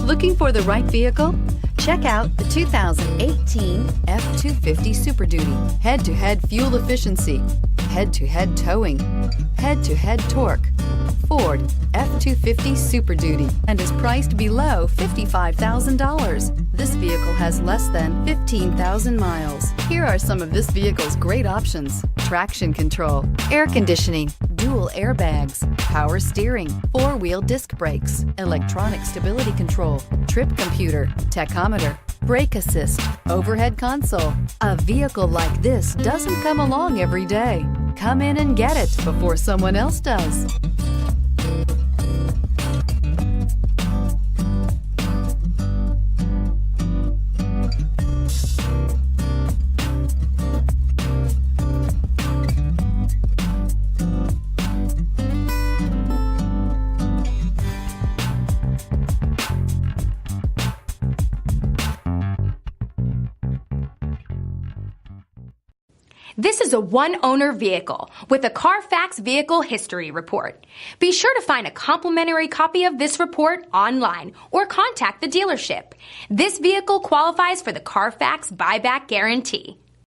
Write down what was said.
Looking for the right vehicle? Check out the 2018 F-250 Super Duty. Head-to-head fuel efficiency, head-to-head towing, head-to-head torque. Ford F-250 Super Duty and is priced below $55,000. This vehicle has less than 15,000 miles. Here are some of this vehicle's great options: traction control, air conditioning, dual airbags, power steering, four-wheel disc brakes, electronic stability control, trip computer, tachometer, brake assist, overhead console. A vehicle like this doesn't come along every day. Come in and get it before someone else does. This is a one-owner vehicle with a Carfax Vehicle History Report. Be sure to find a complimentary copy of this report online or contact the dealership. This vehicle qualifies for the Carfax Buyback Guarantee.